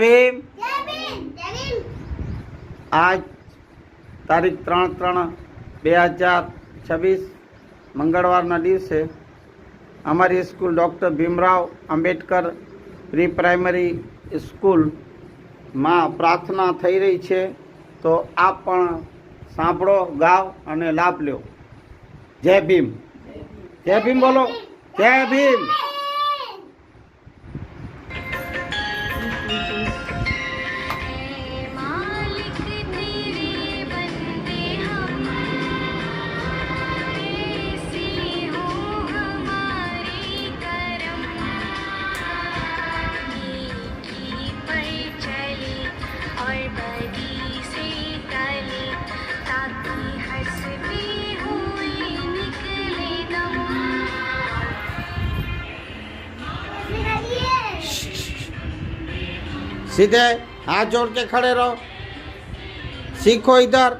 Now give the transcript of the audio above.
ભીમ। જય ભીમ જય ભીમ। આજ તારીખ 3/3/2026 મંગળવારના દિવસે અમારી school doctor Bhimrao Ambedkar pre primary સ્કૂલમાં પ્રાર્થના થઈ રહી છે, તો આપ પણ સાંભળો, ગાઓ અને લાભ લ્યો। જય ભીમ। જય ભીમ બોલો। જય ભીમ। सीधे हाथ जोड़ के खड़े रहो। सीखो इधर।